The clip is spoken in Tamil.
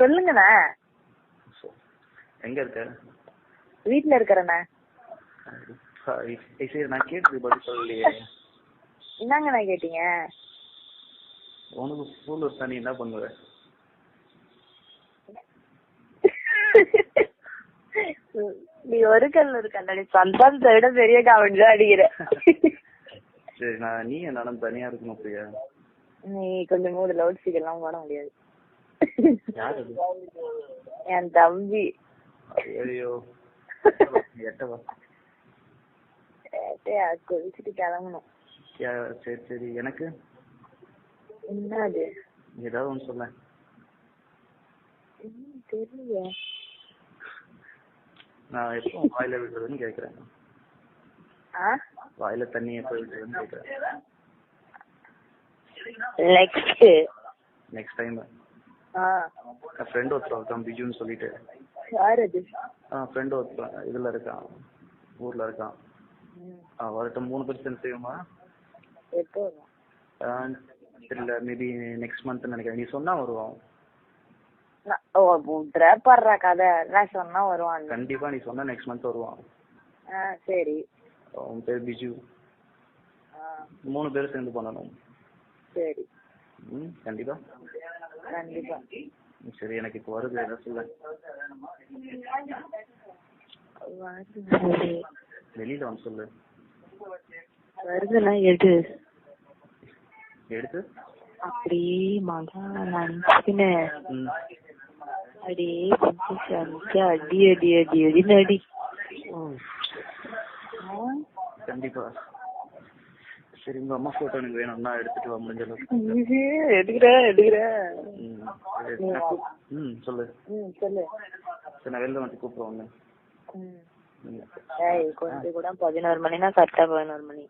சொல்லுங்கண்ணா. எங்க இருக்க? வீட்டுல இருக்கிறேண்ணா. சரி, நான் கேட்டது பதில் சொல்லலையே. என்னங்கண்ணா கேட்டீங்க? உனக்கு ஸ்கூல் இருந்தா நீ என்ன பண்ணுவ? நீ ஒரு கல்ல ஒரு கண்ணாடி சந்தானத்தை விட பெரிய காமெடி தான் அடிக்கிற. சரி, நீ என்னாலும் தனியா இருக்கணும் பிரியா. நீ கொஞ்சம் மூடு, லவுட் ஸ்பீக்கர் எல்லாம் போட முடியாது. யாரு? என் தம்பி. ஐயோ, எட்டவா? குளிச்சுட்டு கிளம்பணும். சரி சரி, எனக்கு என்ன அது? ஏதாவது ஒன்று சொல்ல. தெரியல. நான் எப்போ வாயில விடுறதுன்னு கேக்குறேன். வாயில தண்ணி எப்போ விடுறதுன்னு கேக்குறேன். Next time. என் ஃப்ரெண்ட் ஒருத்தர் இருக்கான் பிஜுன்னு சொல்லிட்டு. யார் அது? ஃப்ரெண்ட் ஒருத்தர் இதுல இருக்கான், ஊர்ல இருக்கான். அவர்கிட்ட 3 பேர் சேர்ந்து செய்வோமா? எப்போ? தெரியல, மேபி நெக்ஸ்ட் மந்த் நினைக்கிறேன். நீ சொன்னா வருவான். கதை நான் சொன்னா வருவான். கண்டிப்பா நீ சொன்னா நெக்ஸ்ட் மந்த் வருவான். சரி. அவன் பேர் பிஜு. 3 பேர் சேர்ந்து பண்ணணும். சரி. கண்டிப்பா கண்டிப்பா. சரி, எனக்கு இப்போ வருது, ஏதாவது சொல்ல. வெளியில வந்து சொல்லு. வருதுன்னா எடு. எடுத்து அப்படியே மகான்னு அப்படியே அடி அடி அடி அடி நடி. கண்டிப்பா. சரி, உங்க அம்மா போட்டோ எனக்கு வேணும்னா எடுத்துட்டு வா முடிஞ்ச அளவுக்கு. எடுக்கிறேன். சொல்லு. சொல்லு. சரி, நான் வெளில வந்து கூப்பிடுவாங்க. கொஞ்சம் கூட 11 மணினா கரெக்டா 11 மணி.